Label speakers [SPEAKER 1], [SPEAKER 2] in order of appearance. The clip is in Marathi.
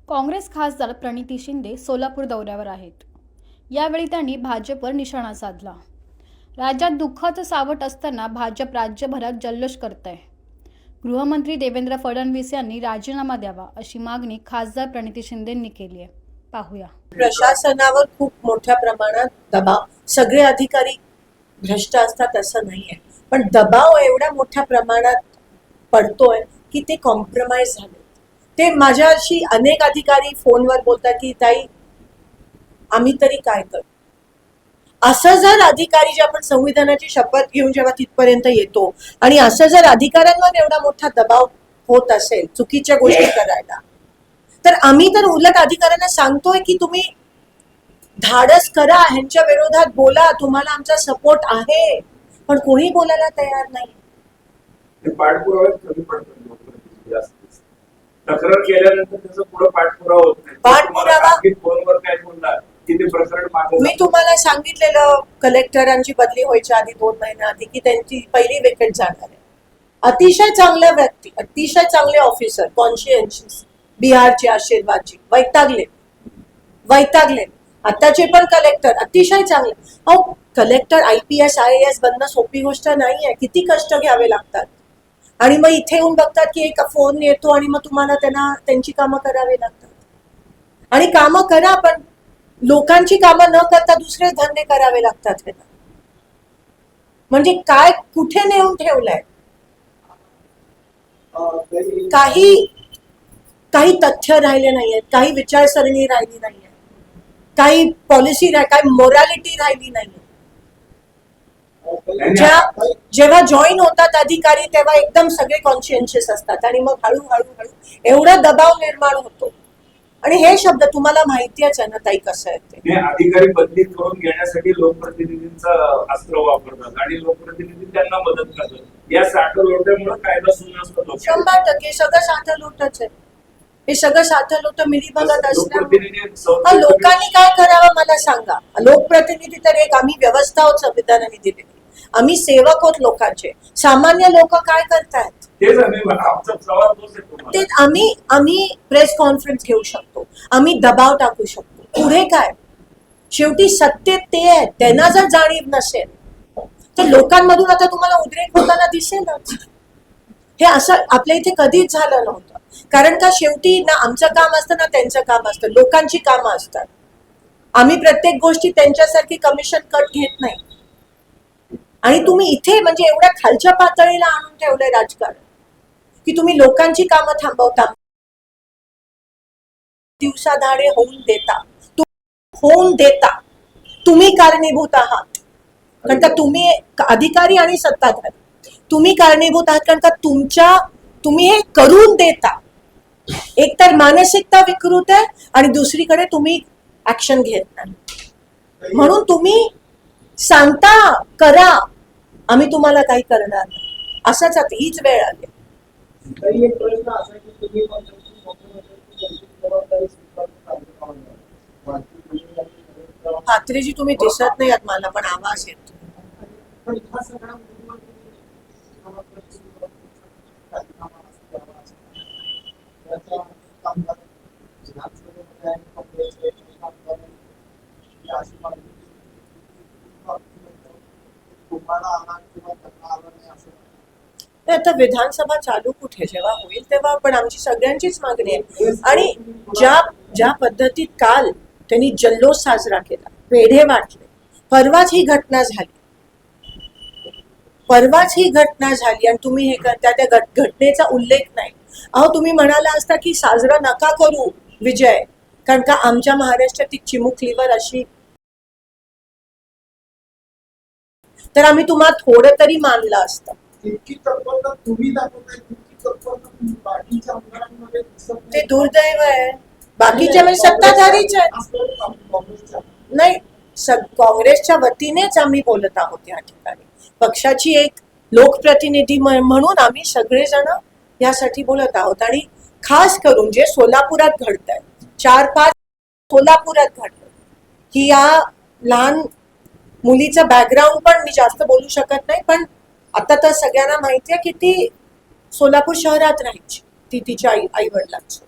[SPEAKER 1] काँग्रेस खासदार प्रणिती शिंदे सोलापूर दौऱ्यावर आहेत। यावेळी त्यांनी भाजपवर निशाणा साधला। राज्यात दुःखाचं सावट असताना भाजप राज्यभरात जल्लोष करतंय। गृहमंत्री देवेंद्र फडणवीस यांनी राजीनामा द्यावा अशी मागणी खासदार प्रणिती शिंदेंनी केली आहे। पाहूया।
[SPEAKER 2] प्रशासनावर खूप मोठ्या प्रमाणात दबाव, सगळे अधिकारी भ्रष्ट असतात असं नाहीये, पण दबाव एवढ्या मोठ्या प्रमाणात पडतोय की ते कॉम्प्रोमाइज झाले। ते माझ्याशी अनेक अधिकारी फोनवर बोलतात की ताई आम्ही तरी काय करू। असं जर अधिकारी जे आपण संविधानाची शपथ घेऊन जेव्हा तिथपर्यंत येतो आणि असं जर अधिकाऱ्यांवर एवढा मोठा दबाव होत असेल चुकीच्या गोष्टी करायला, तर आम्ही तर उलट अधिकाऱ्यांना सांगतोय की तुम्ही धाडस करा, ह्यांच्या विरोधात बोला, तुम्हाला आमचा सपोर्ट आहे, पण कोणी बोलायला तयार नाही।
[SPEAKER 3] तक्रार केल्यानंतर त्याचा पुढे पाठपुरावा होत नाही।
[SPEAKER 2] पाठपुरावा
[SPEAKER 3] फोनवर काय बोलणार की ते प्रकरण मागे।
[SPEAKER 2] मी तुम्हाला सांगितलेलं कलेक्टरांची बदली व्हायच्या आधी 2 महिन्याआधी की त्यांची पहिली वेकेट जाणार आहे। अतिशय चांगल्या व्यक्ती, अतिशय चांगले ऑफिसर, कॉन्शियन्शियस, बिहारचे, आशीर्वादजी, वैतागले आताचे पण कलेक्टर अतिशय चांगले। अहो कलेक्टर IPS IAS बनणं सोपी गोष्ट नाहीये, किती कष्ट घ्यावे लागतात। आणि मग इथे येऊन बघतात की एक फोन येतो आणि मग तुम्हाला त्यांना त्यांची कामं करावी लागतात। आणि कामं करा, पण लोकांची कामं न करता दुसरे धंदे करावे लागतात त्यांना। म्हणजे काय कुठे नेऊन ठेवलंय? काही तथ्य राहिले नाहीयेत, काही विचारसरणी राहिली नाहीये, काही पॉलिसी काही मोरॅलिटी राहिली नाहीये। जेव्हा जॉईन होतात अधिकारी तेव्हा एकदम सगळे कॉन्शियन्शियस असतात आणि मग हळूहळू एवढा दबाव निर्माण होतो। आणि हे शब्द तुम्हाला माहितीच आहे ना ताई कसं आहे ते।
[SPEAKER 3] अधिकारी बदली करून घेण्यासाठी लोकप्रतिनिधींचं अस्त्र वापरतात आणि लोकप्रतिनिधी त्यांना मदत करतात। या साठलोट्यामुळे कायदा सुव्यवस्था
[SPEAKER 2] 100% सगळं साठलोटच आहे। हे सगळं साठलोट मिलीभगत असल्यामुळे लोकांनी काय करावं मला सांगा। लोकप्रतिनिधी तर एक आम्ही व्यवस्था आहोत संविधानाने दिलेली, आम्ही सेवक आहोत लोकांचे। सामान्य लोक काय करतात ते आम्ही प्रेस कॉन्फरन्स घेऊ शकतो, आम्ही दबाव टाकू शकतो। पुढे काय? शेवटी सत्तेत ते आहेत, त्यांना जर जाणीव नसेल तर लोकांमधून आता तुम्हाला उद्रेक होताना दिसेलच। हे असं आपल्या इथे कधीच झालं नव्हतं, कारण का शेवटी ना आमचं काम असतं ना त्यांचं काम असतं, लोकांची कामं असतात। आम्ही प्रत्येक गोष्टी त्यांच्यासारखी कमिशन कट घेत नाही। आणि तुम्ही इथे म्हणजे एवढ्या खालच्या पातळीला आणून ठेवलंय राजकारण की तुम्ही लोकांची कामं थांबवता, दिवसाधाडे होऊन देता तुम्ही कारणीभूत आहात। कारण का तुम्ही अधिकारी आणि सत्ताधारी तुम्ही कारणीभूत आहात, कारण का तुम्ही हे करून देता। एकतर मानसिकता विकृत आहे आणि दुसरीकडे तुम्ही ऍक्शन घेत नाही। म्हणून तुम्ही सांगता करा, आम्ही तुम्हाला काही करणार नाही, असंच आता हीच वेळ आली। म्हात्रेजी तुम्ही दिसत नाही आहात मला, पण आवाज येतो। आता विधानसभा चालू कुठे, जेव्हा होईल तेव्हा, पण आमची सगळ्यांचीच मागणी आहे। आणि ज्या पद्धतीत काल त्यांनी जल्लोष साजरा केला, पेढे वाटले, परवाच ही घटना झाली आणि तुम्ही हे करता, त्या घटनेचा उल्लेख नाही। अहो तुम्ही म्हणाला असता की साजरा नका करू विजय, कारण का आमच्या महाराष्ट्रात चिमुकलीवर अशी, तर आम्ही तुम्हाला थोडं तरी मानलं असतं। ते दुर्दैव आहे, बाकीच्या म्हणजे सत्ताधारीच आहे नाही। काँग्रेसच्या वतीनेच आम्ही बोलत आहोत या ठिकाणी, पक्षाची एक लोकप्रतिनिधी म्हणून आम्ही सगळेजण यासाठी बोलत आहोत। आणि खास करून जे सोलापुरात घडतंय, 4-5 सोलापुरात घडलं, की या लहान मुलीचं बॅकग्राऊंड पण मी जास्त बोलू शकत नाही, पण आता तर सगळ्यांना माहिती आहे की ती सोलापूर शहरात राहायची, ती तिच्या आई वडिलांची।